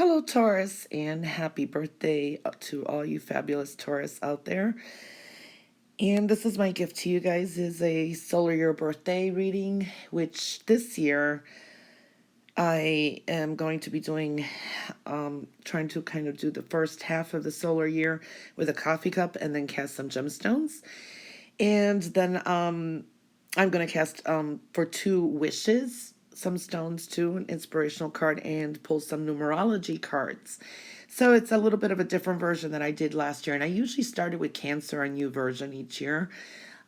Hello, Taurus, and happy birthday to all you fabulous Taurus out there. And this is my gift to you guys is a solar year birthday reading, which this year I am going to be doing, trying to kind of do the first half of the solar year with a coffee cup and then cast some gemstones. And then I'm going to cast for 2 wishes, some stones too, an inspirational card, and pull some numerology cards. So it's a little bit of a different version that I did last year. And I usually started with Cancer, a new version each year,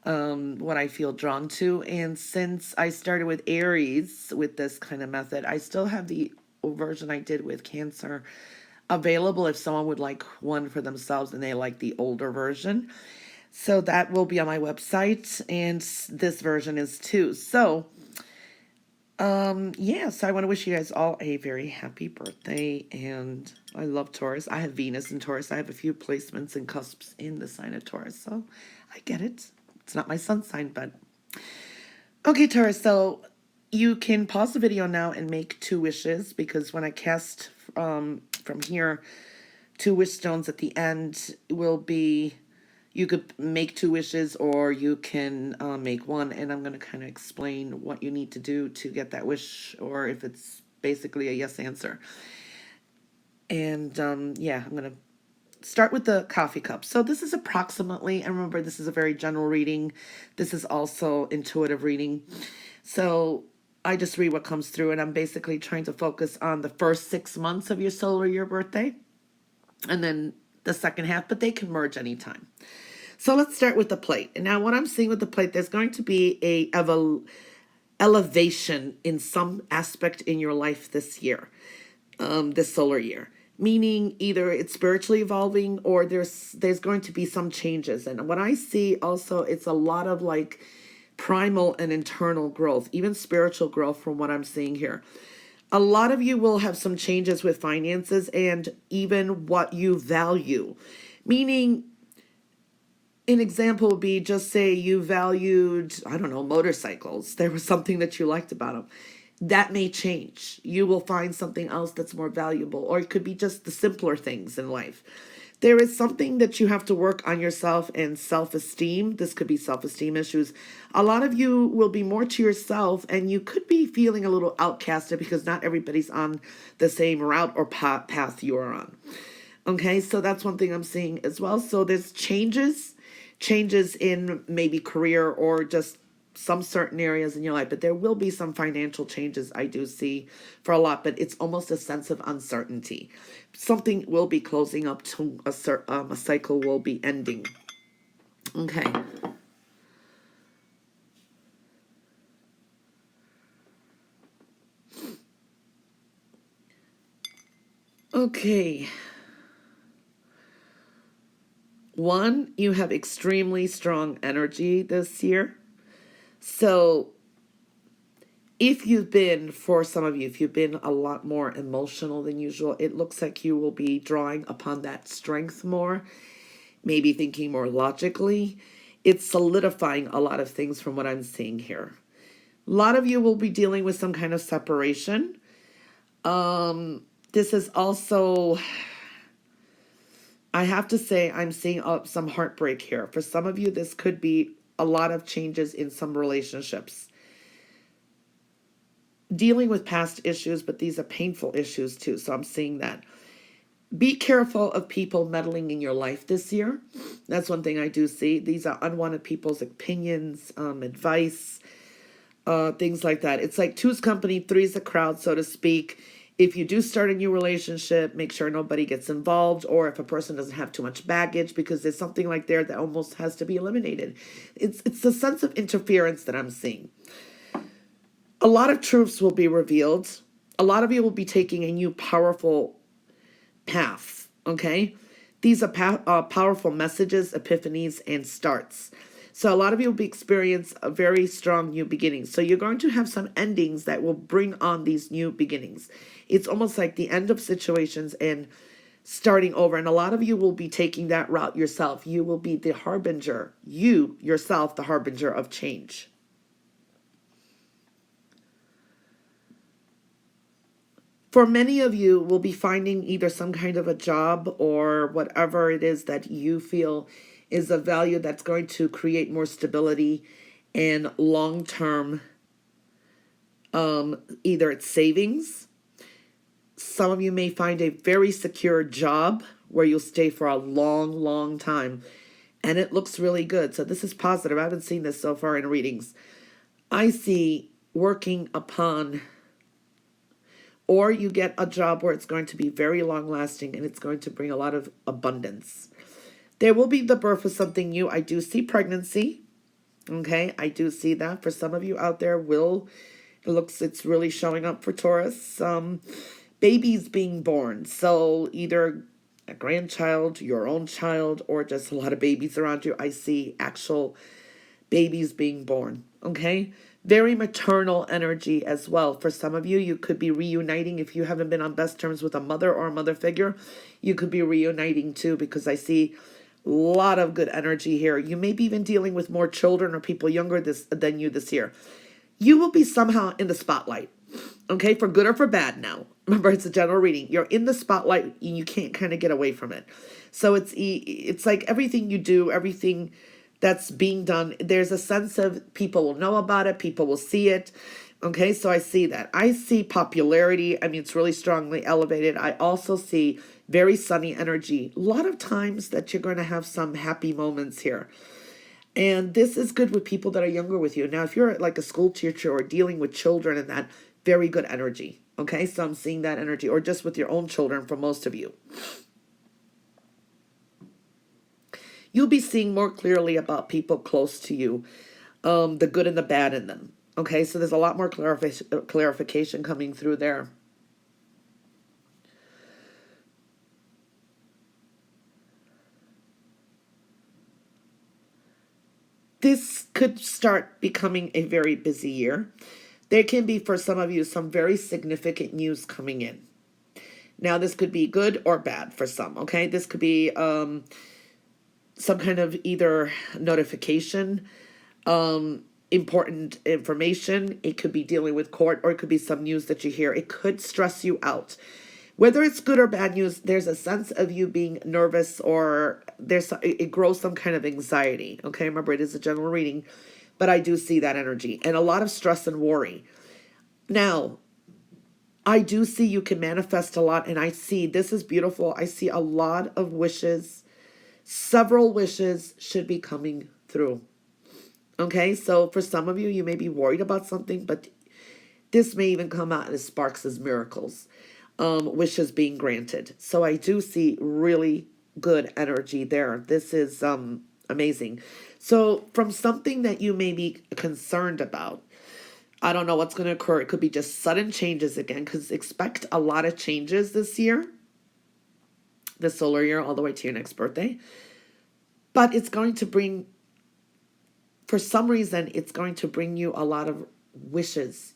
what I feel drawn to. And since I started with Aries with this kind of method, I still have the version I did with Cancer available if someone would like one for themselves and they like the older version. So that will be on my website, and this version is too. So, yeah, so I want to wish you guys all a very happy birthday, and I love Taurus. I have Venus in Taurus. I have a few placements and cusps in the sign of Taurus, so I get it. It's not my sun sign, but... Okay, Taurus, so you can pause the video now and make 2 wishes, because when I cast from here, 2 wish stones at the end will be... You could make 2 wishes, or you can make 1, and I'm going to kind of explain what you need to do to get that wish, or if it's basically a yes answer. And yeah, I'm going to start with the coffee cup. So this is approximately, and remember, this is a very general reading. This is also intuitive reading. So I just read what comes through, and I'm basically trying to focus on the first 6 months of your solar year birthday, and then the second half, but they can merge anytime. So let's start with the plate. And now what I'm seeing with the plate, there's going to be a elevation in some aspect in your life this year, this solar year. Meaning either it's spiritually evolving, or there's going to be some changes. And what I see also, it's a lot of like primal and internal growth, even spiritual growth from what I'm seeing here. A lot of you will have some changes with finances and even what you value. Meaning, an example would be, just say you valued, I don't know, motorcycles. There was something that you liked about them. That may change. You will find something else that's more valuable, or it could be just the simpler things in life. There is something that you have to work on yourself and self-esteem. This could be self-esteem issues. A lot of you will be more to yourself, and you could be feeling a little outcasted because not everybody's on the same route or path you are on. Okay, so that's one thing I'm seeing as well. So there's changes in maybe career or just some certain areas in your life, but there will be some financial changes I do see for a lot, but it's almost a sense of uncertainty. Something will be closing up to a cycle will be ending. Okay. Okay. 1, you have extremely strong energy this year. So if you've been, for some of you, if you've been a lot more emotional than usual, it looks like you will be drawing upon that strength more, maybe thinking more logically. It's solidifying a lot of things from what I'm seeing here. A lot of you will be dealing with some kind of separation. This is also, I have to say, I'm seeing some heartbreak here. For some of you, this could be a lot of changes in some relationships. Dealing with past issues, but these are painful issues too, so I'm seeing that. Be careful of people meddling in your life this year. That's one thing I do see. These are unwanted people's opinions, advice, things like that. It's like 2's company, 3's a crowd, so to speak. If you do start a new relationship, make sure nobody gets involved, or if a person doesn't have too much baggage, because there's something like there that almost has to be eliminated. It's the sense of interference that I'm seeing. A lot of truths will be revealed. A lot of you will be taking a new powerful path, okay? These are powerful messages, epiphanies, and starts. So a lot of you will be experience a very strong new beginning. So you're going to have some endings that will bring on these new beginnings. It's almost like the end of situations and starting over. And a lot of you will be taking that route yourself. You will be the harbinger, you yourself, the harbinger of change. For many of you, will be finding either some kind of a job or whatever it is that you feel is of value that's going to create more stability and long-term, either it's savings. Some of you may find a very secure job where you'll stay for a long, long time. And it looks really good. So this is positive. I haven't seen this so far in readings. I see working upon, or you get a job where it's going to be very long lasting and it's going to bring a lot of abundance. There will be the birth of something new. I do see pregnancy. Okay, I do see that. For some of you out there, it's really showing up for Taurus. Babies being born. So either a grandchild, your own child, or just a lot of babies around you. I see actual babies being born. Okay, very maternal energy as well. For some of you, you could be reuniting. If you haven't been on best terms with a mother or a mother figure, you could be reuniting too, because I see a lot of good energy here. You may be even dealing with more children or people younger than you this year. You will be somehow in the spotlight, okay, for good or for bad now. Remember, it's a general reading. You're in the spotlight and you can't kind of get away from it. So it's like everything you do, everything that's being done, there's a sense of people will know about it, people will see it. Okay, so I see that. I see popularity. I mean, it's really strongly elevated. I also see very sunny energy. A lot of times that you're going to have some happy moments here. And this is good with people that are younger with you. Now, if you're like a school teacher or dealing with children and that, very good energy. Okay, so I'm seeing that energy, or just with your own children for most of you. You'll be seeing more clearly about people close to you, the good and the bad in them. Okay, so there's a lot more clarification coming through there. This could start becoming a very busy year. There can be, for some of you, some very significant news coming in. Now, this could be good or bad for some, okay? This could be some kind of either notification, important information. It could be dealing with court, or it could be some news that you hear. It could stress you out. Whether it's good or bad news, there's a sense of you being nervous, or it grows some kind of anxiety. Okay, remember, it is a general reading, but I do see that energy and a lot of stress and worry. Now, I do see you can manifest a lot, and I see, this is beautiful, I see a lot of wishes. Several wishes should be coming through. Okay, so for some of you, you may be worried about something, but this may even come out as sparks as miracles. Wishes being granted. So I do see really good energy there. This is amazing. So from something that you may be concerned about, I don't know what's going to occur. It could be just sudden changes again, because expect a lot of changes this year, the solar year, all the way to your next birthday. But it's going to bring, for some reason, it's going to bring you a lot of wishes,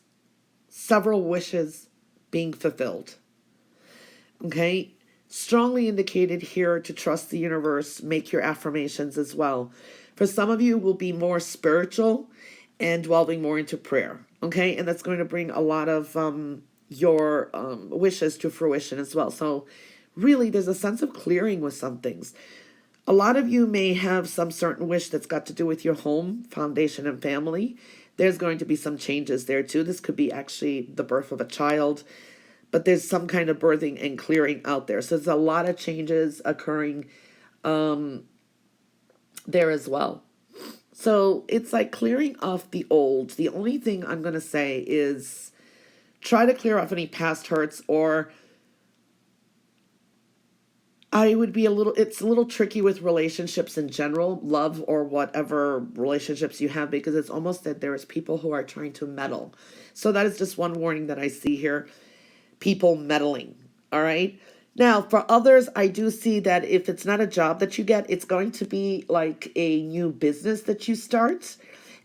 several wishes being fulfilled. Okay, strongly indicated here to trust the universe, make your affirmations as well. For some of you, will be more spiritual and delving more into prayer. Okay, and that's going to bring a lot of your wishes to fruition as well. So really, there's a sense of clearing with some things. A lot of you may have some certain wish that's got to do with your home, foundation, and family. There's going to be some changes there too. This could be actually the birth of a child, but there's some kind of birthing and clearing out there. So there's a lot of changes occurring there as well. So it's like clearing off the old. The only thing I'm going to say is try to clear off any past hurts, or I would be it's a little tricky with relationships in general, love or whatever relationships you have, because it's almost that there's people who are trying to meddle. So that is just one warning that I see here. People meddling. All right. Now, for others, I do see that if it's not a job that you get, it's going to be like a new business that you start.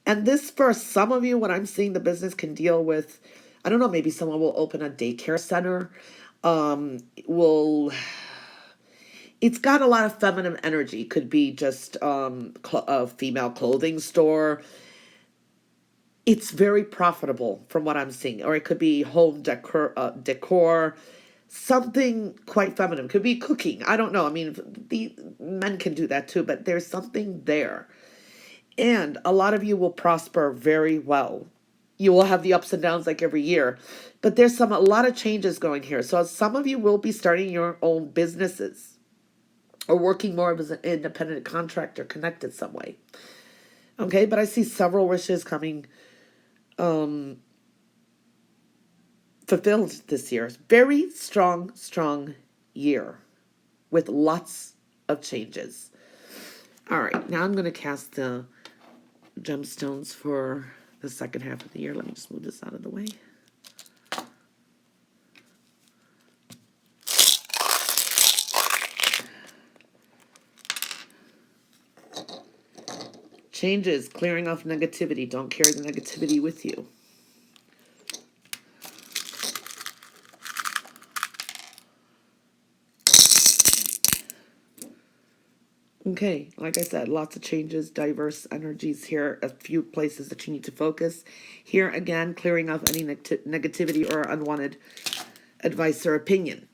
And this, for some of you, what I'm seeing, the business can deal with, I don't know, maybe someone will open a daycare center. It's got a lot of feminine energy. Could be just a female clothing store. It's very profitable from what I'm seeing, or it could be home decor, something quite feminine. Could be cooking. I don't know. I mean, the men can do that too, but there's something there. And a lot of you will prosper very well. You will have the ups and downs like every year, but there's a lot of changes going here. So some of you will be starting your own businesses or working more as an independent contractor connected some way. Okay, but I see several wishes coming fulfilled this year. Very strong year with lots of changes. All right, now I'm going to cast the gemstones for the second half of the year. Let me just move this out of the way. Changes, clearing off negativity. Don't carry the negativity with you. Okay, like I said, lots of changes, diverse energies here, a few places that you need to focus. Here again, clearing off any negativity or unwanted advice or opinion.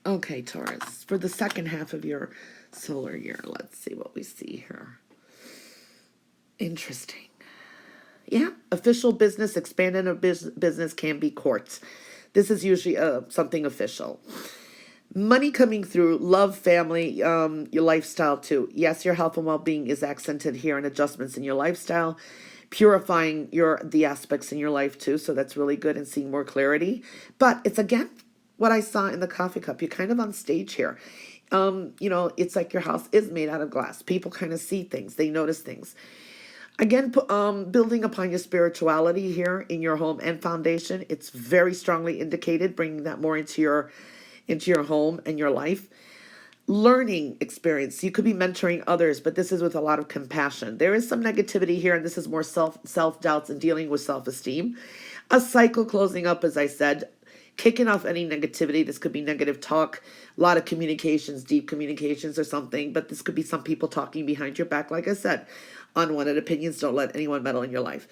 Okay, Taurus, for the second half of your solar year, let's see what we see here. Interesting. Yeah, official business, expanding a business can be courts. This is usually something official. Money coming through, love, family, your lifestyle too. Yes, your health and well-being is accented here and adjustments in your lifestyle, purifying the aspects in your life too. So that's really good and seeing more clarity. But it's again what I saw in the coffee cup. You're kind of on stage here. It's like your house is made out of glass. People kind of see things. They notice things. Again, building upon your spirituality here in your home and foundation. It's very strongly indicated, bringing that more into your home and your life. Learning experience. You could be mentoring others, but this is with a lot of compassion. There is some negativity here, and this is more self-doubts and dealing with self-esteem. A cycle closing up, as I said, kicking off any negativity. This could be negative talk, a lot of communications, deep communications or something, but this could be some people talking behind your back. Like I said, unwanted opinions. Don't let anyone meddle in your life.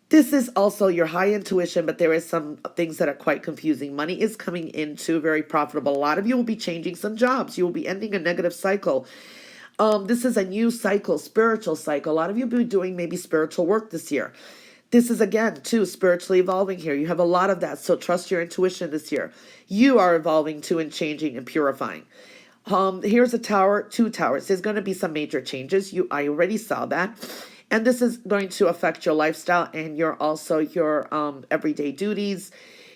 This is also your high intuition, but there is some things that are quite confusing. Money is coming into very profitable. A lot of you will be changing some jobs. You will be ending a negative cycle. This is a new cycle, spiritual cycle. A lot of you will be doing maybe spiritual work this year. This is, again, too, spiritually evolving here. You have a lot of that, so trust your intuition this year. You are evolving too and changing and purifying. Here's a tower, 2 towers. There's going to be some major changes. I already saw that. And this is going to affect your lifestyle and your everyday duties,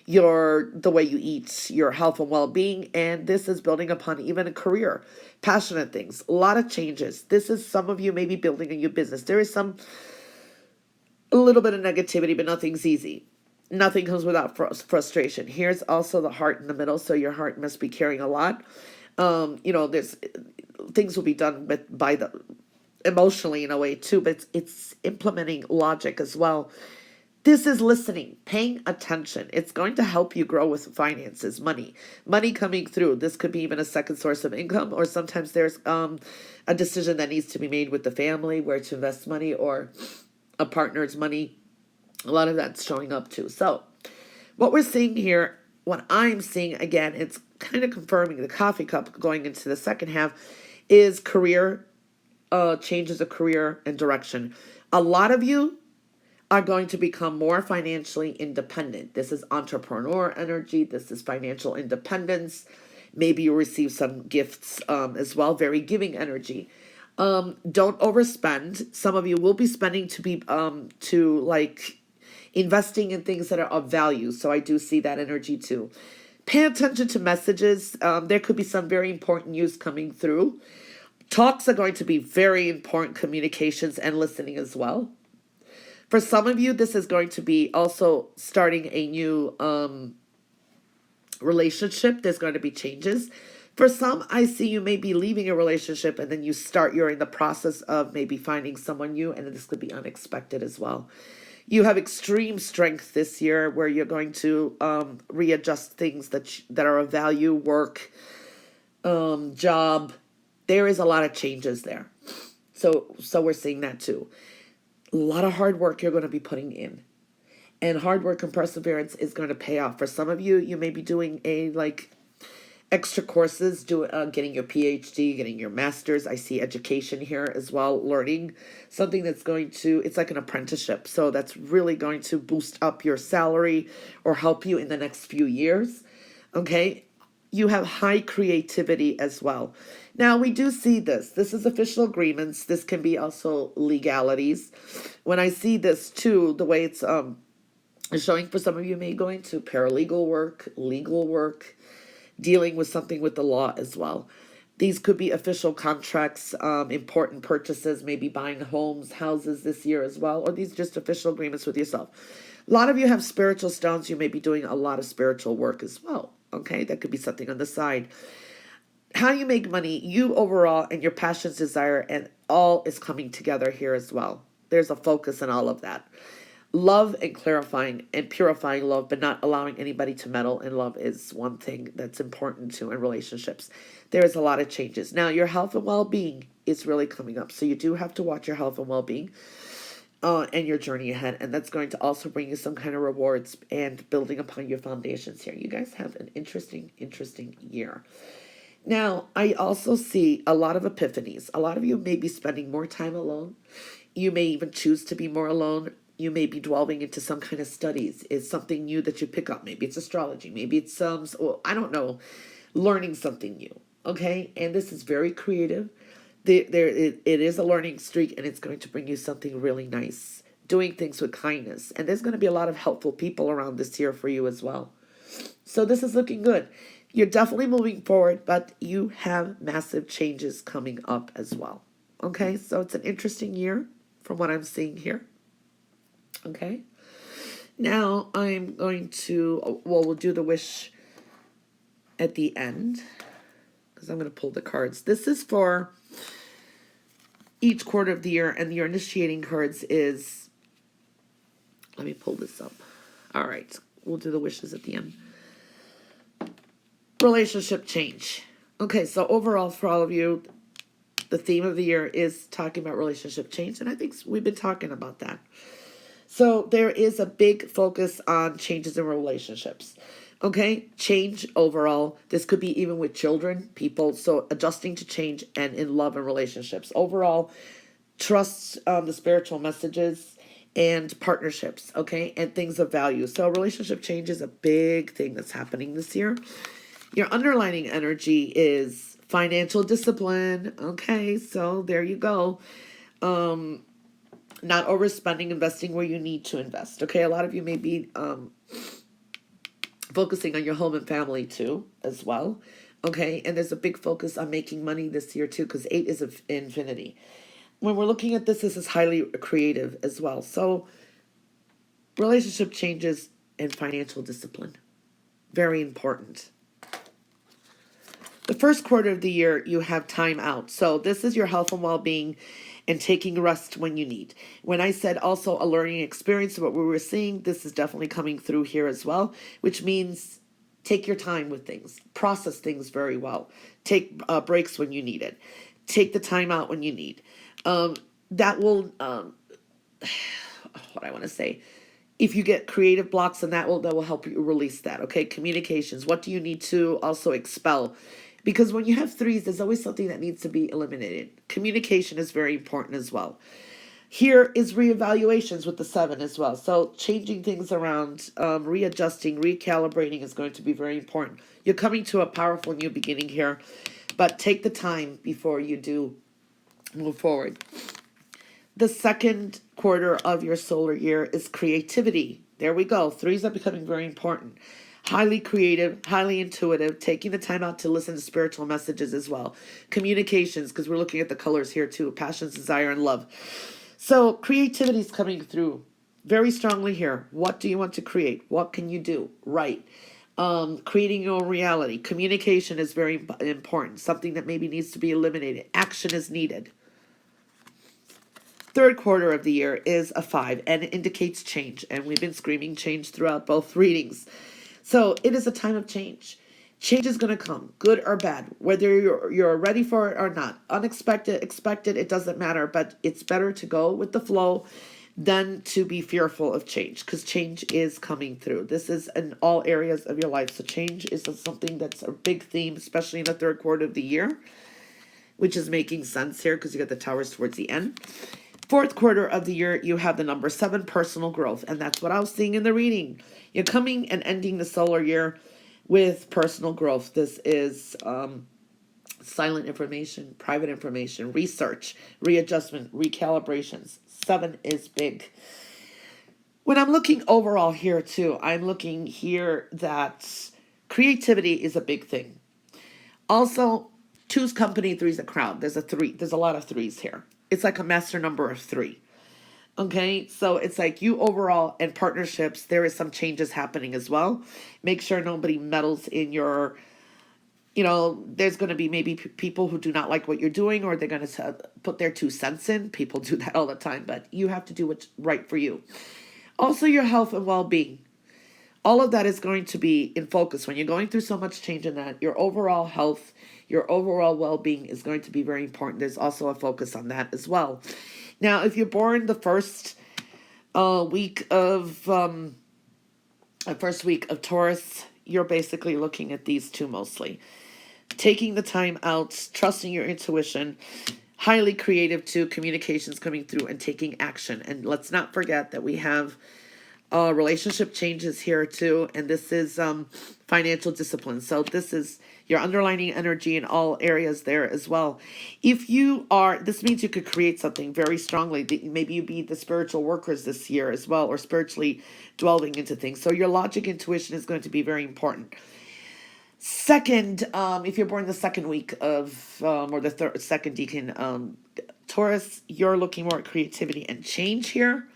the way you eat, your health and well-being. And this is building upon even a career, passionate things, a lot of changes. This is some of you maybe building a new business. There is a little bit of negativity, but nothing's easy. Nothing comes without frustration. Here's also the heart in the middle. So your heart must be carrying a lot. There's things will be done by the emotionally in a way too, but it's implementing logic as well. This is listening, paying attention. It's going to help you grow with finances, money coming through. This could be even a second source of income, or sometimes there's a decision that needs to be made with the family where to invest money or a partner's money. A lot of that's showing up too. So what we're seeing here, what I'm seeing, again, it's kind of confirming the coffee cup going into the second half, is career changes of career and direction. A lot of you are going to become more financially independent. This is entrepreneur energy. This is financial independence. Maybe you receive some gifts as well. Very giving energy. Don't overspend. Some of you will be spending to like investing in things that are of value. So I do see that energy too. Pay attention to messages. There could be some very important news coming through. Talks are going to be very important, communications and listening as well. For some of you, this is going to be also starting a new relationship. There's going to be changes. For some, I see you may be leaving a relationship and then you're in the process of maybe finding someone new, and this could be unexpected as well. You have extreme strength this year where you're going to readjust things that are of value, work, job. There is a lot of changes there. So we're seeing that too. A lot of hard work you're going to be putting in. And hard work and perseverance is going to pay off. For some of you, you may be doing extra courses, getting your PhD, getting your master's. I see education here as well, learning something that's going to, it's like an apprenticeship. So that's really going to boost up your salary or help you in the next few years. Okay. You have high creativity as well. Now we do see this. This is official agreements. This can be also legalities. When I see this too, the way it's showing for some of you may go into paralegal work, legal work, dealing with something with the law as well. These could be official contracts, important purchases, maybe buying homes, houses this year as well, or these just official agreements with yourself. A lot of you have spiritual stones. You may be doing a lot of spiritual work as well. Okay, that could be something on the side. How you make money, you overall, and your passions, desire, and all is coming together here as well. There's a focus on all of that. Love and clarifying and purifying love, but not allowing anybody to meddle in love is one thing that's important too in relationships. There is a lot of changes. Now, your health and well-being is really coming up. So you do have to watch your health and well-being and your journey ahead. And that's going to also bring you some kind of rewards and building upon your foundations here. You guys have an interesting year. Now, I also see a lot of epiphanies. A lot of you may be spending more time alone. You may even choose to be more alone. You may be delving into some kind of studies. It's something new that you pick up. Maybe it's astrology. Maybe it's I don't know, learning something new. Okay, and this is very creative. It is a learning streak, and it's going to bring you something really nice. Doing things with kindness, and there's going to be a lot of helpful people around this year for you as well. So this is looking good. You're definitely moving forward, but you have massive changes coming up as well. Okay, so it's an interesting year from what I'm seeing here. Okay, now I'm going to, we'll do the wish at the end because I'm going to pull the cards. This is for each quarter of the year, and your initiating cards is, let me pull this up. All right, we'll do the wishes at the end. Relationship change. Okay, so overall for all of you, the theme of the year is talking about relationship change, and I think we've been talking about that. So there is a big focus on changes in relationships. Okay, change overall. This could be even with children, people. So adjusting to change and in love and relationships. Overall, trust the spiritual messages and partnerships, okay, and things of value. So relationship change is a big thing that's happening this year. Your underlining energy is financial discipline. Okay, so there you go. Not overspending, investing where you need to invest. Okay, a lot of you may be focusing on your home and family too, as well. Okay, and there's a big focus on making money this year too, because 8 is of infinity. When we're looking at this is highly creative as well. So relationship changes and financial discipline, very important. The first quarter of the year, you have time out. So this is your health and well-being and taking rest when you need. When I said also a learning experience, what we were seeing, this is definitely coming through here as well, which means take your time with things, process things very well, take breaks when you need it, take the time out when you need. That will, what I want to say, if you get creative blocks, and that will help you release that. Okay, communications. What do you need to also expel? Because when you have 3s, there's always something that needs to be eliminated. Communication is very important as well. Here is reevaluations with the 7 as well. So changing things around, readjusting, recalibrating is going to be very important. You're coming to a powerful new beginning here, but take the time before you do move forward. The second quarter of your solar year is creativity. There we go. 3s are becoming very important. Highly creative, highly intuitive, taking the time out to listen to spiritual messages as well. Communications, because we're looking at the colors here too. Passions, desire, and love. So creativity is coming through very strongly here. What do you want to create? What can you do? Right. Creating your own reality. Communication is very important. Something that maybe needs to be eliminated. Action is needed. Third quarter of the year is a 5, and it indicates change. And we've been screaming change throughout both readings. So it is a time of change. Change is going to come, good or bad, whether you're ready for it or not. Unexpected, expected, it doesn't matter, but it's better to go with the flow than to be fearful of change, because change is coming through. This is in all areas of your life. So change is something that's a big theme, especially in the third quarter of the year, which is making sense here because you got the Taurus towards the end. Fourth quarter of the year, you have the number 7, personal growth. And that's what I was seeing in the reading. You're coming and ending the solar year with personal growth. This is silent information, private information, research, readjustment, recalibrations. 7 is big. When I'm looking overall here too, I'm looking here that creativity is a big thing. Also, 2's company, 3's a crowd. There's a 3. There's a lot of 3's here. It's like a master number of 3. Okay, so it's like you overall and partnerships, there is some changes happening as well. Make sure nobody meddles in your, there's going to be maybe people who do not like what you're doing, or they're going to put their 2 cents in. People do that all the time, but you have to do what's right for you. Also, your health and well-being. All of that is going to be in focus when you're going through so much change in that. Your overall health, your overall well-being is going to be very important. There's also a focus on that as well. Now, if you're born the first week of Taurus, you're basically looking at these 2 mostly. Taking the time out, trusting your intuition, highly creative too, communications coming through, and taking action. And let's not forget that we have relationship changes here too, and this is financial discipline. So this is your underlining energy in all areas there as well. If you are, this means you could create something very strongly. Maybe you be the spiritual workers this year as well, or spiritually delving into things. So your logic, intuition is going to be very important. Second, if you're born the second week of, or the second decan Taurus, you're looking more at creativity and change here.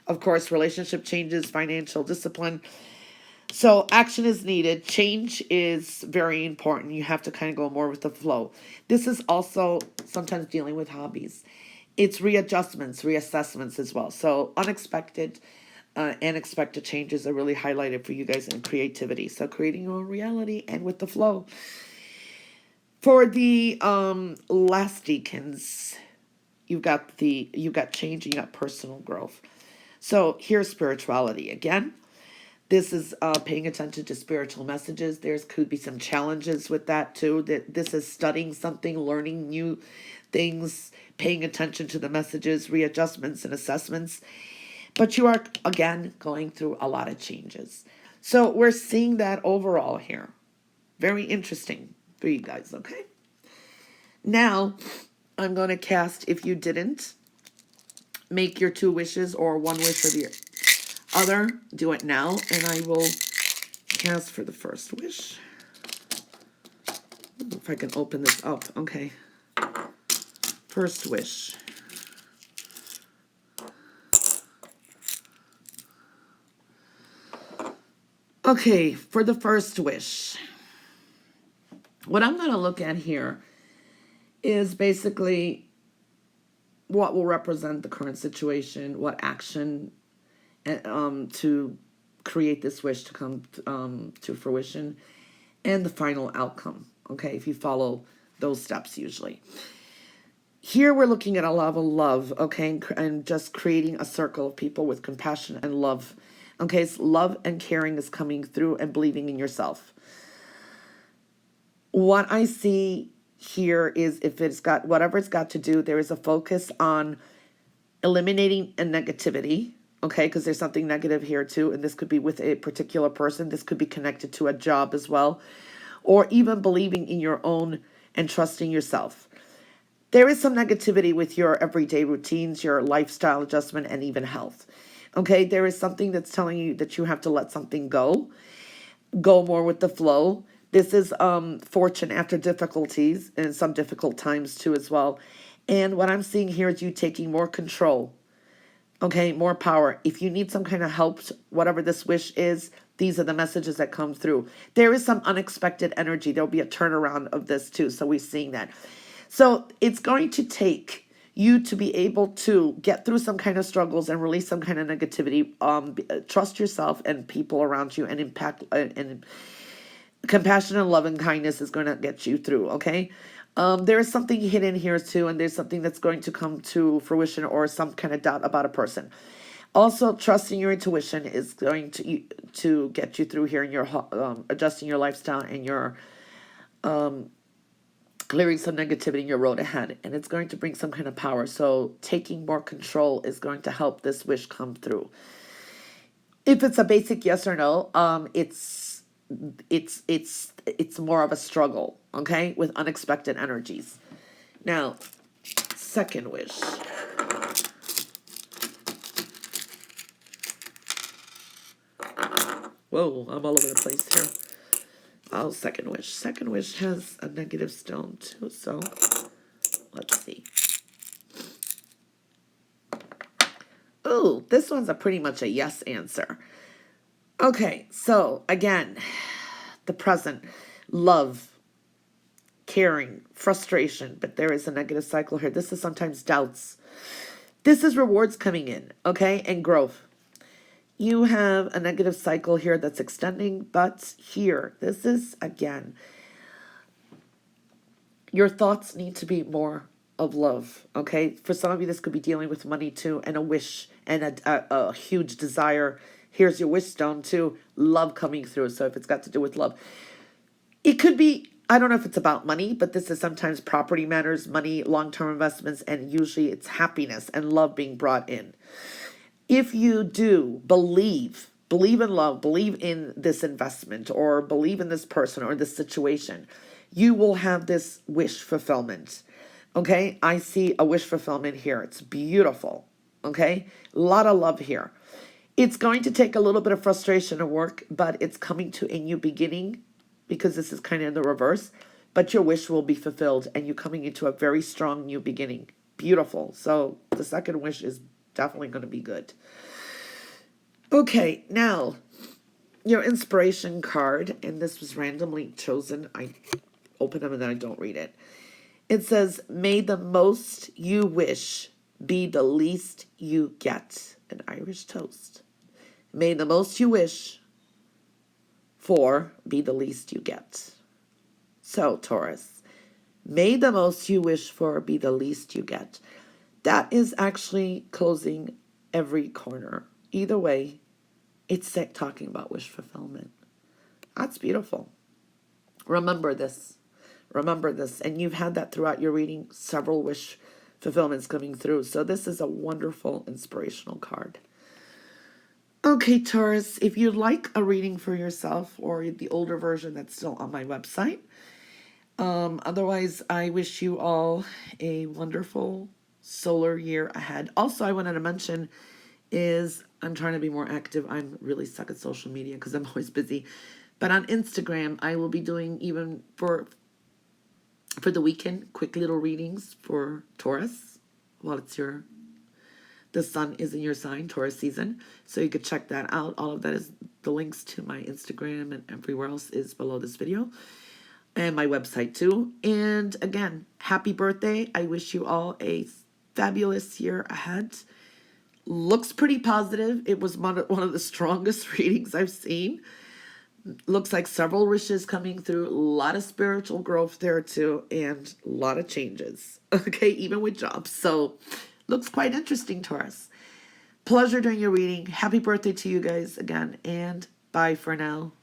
Of course, relationship changes, financial discipline. So action is needed. Change is very important. You have to kind of go more with the flow. This is also sometimes dealing with hobbies. It's readjustments, reassessments as well. So unexpected and expected changes are really highlighted for you guys in creativity. So creating your own reality and with the flow. For the last decans, you've got change and you got personal growth. So here's spirituality again. This is paying attention to spiritual messages. There could be some challenges with that too. That this is studying something, learning new things, paying attention to the messages, readjustments and assessments. But you are, again, going through a lot of changes. So we're seeing that overall here. Very interesting for you guys, okay? Now, I'm going to cast, if you didn't, make your 2 wishes or 1 wish or the other. Do it now, and I will cast for the first wish. If I can open this up. Okay. First wish. Okay, for the first wish. What I'm going to look at here is basically what will represent the current situation, what action to create this wish to come to fruition, and the final outcome, okay, if you follow those steps usually. Here we're looking at a level of love, okay, and just creating a circle of people with compassion and love. Okay, so love and caring is coming through and believing in yourself. What I see here is if it's got, whatever it's got to do, there is a focus on eliminating a negativity, okay, because there's something negative here too, and this could be with a particular person. This could be connected to a job as well, or even believing in your own and trusting yourself. There is some negativity with your everyday routines, your lifestyle adjustment, and even health. Okay, there is something that's telling you that you have to let something go more with the flow. This is fortune after difficulties and some difficult times too as well. And what I'm seeing here is you taking more control, okay, more power. If you need some kind of help, whatever this wish is, these are the messages that come through. There is some unexpected energy. There'll be a turnaround of this too, so we're seeing that. So it's going to take you to be able to get through some kind of struggles and release some kind of negativity. Trust yourself and people around you and impact and Compassion and love and kindness is going to get you through, okay? There is something hidden here too, and there's something that's going to come to fruition or some kind of doubt about a person. Also, trusting your intuition is going to get you through here in your adjusting your lifestyle and your clearing some negativity in your road ahead, and it's going to bring some kind of power. So taking more control is going to help this wish come through. If it's a basic yes or no, it's more of a struggle, okay, with unexpected energies. Now, second wish. Whoa, I'm all over the place here. Oh, second wish. Second wish has a negative stone too, so let's see. Oh, this one's a pretty much a yes answer. Okay, so again, the present, love, caring, frustration, but there is a negative cycle here. This is sometimes doubts. This is rewards coming in, okay, and growth. You have a negative cycle here that's extending, but here, this is, again, your thoughts need to be more of love, okay? For some of you, this could be dealing with money too, and a wish, and a huge desire. Here's your wish stone too, love coming through. So if it's got to do with love, it could be, I don't know if it's about money, but this is sometimes property matters, money, long-term investments, and usually it's happiness and love being brought in. If you do believe in love, believe in this investment, or believe in this person or this situation, you will have this wish fulfillment. Okay, I see a wish fulfillment here. It's beautiful. Okay, a lot of love here. It's going to take a little bit of frustration to work, but it's coming to a new beginning, because this is kind of in the reverse. But your wish will be fulfilled, and you're coming into a very strong new beginning. Beautiful. So the second wish is definitely going to be good. Okay, now your inspiration card, and this was randomly chosen. I open them and then I don't read it. It says, may the most you wish be the least you get. An Irish toast. May the most you wish for be the least you get. So, Taurus, may the most you wish for be the least you get. That is actually closing every corner. Either way, it's talking about wish fulfillment. That's beautiful. Remember this. Remember this. And you've had that throughout your reading, several wish fulfillments coming through. So this is a wonderful inspirational card. Okay, Taurus, if you'd like a reading for yourself or the older version that's still on my website. Otherwise, I wish you all a wonderful solar year ahead. Also, I wanted to mention is I'm trying to be more active. I'm really stuck at social media because I'm always busy. But on Instagram, I will be doing, even for the weekend, quick little readings for Taurus while the sun is in your sign, Taurus season. So you could check that out. All of that is the links to my Instagram and everywhere else is below this video. And my website too. And again, happy birthday. I wish you all a fabulous year ahead. Looks pretty positive. It was one of the strongest readings I've seen. Looks like several wishes coming through. A lot of spiritual growth there too. And a lot of changes. Okay, even with jobs. So looks quite interesting, Taurus. Pleasure doing your reading. Happy birthday to you guys again. And bye for now.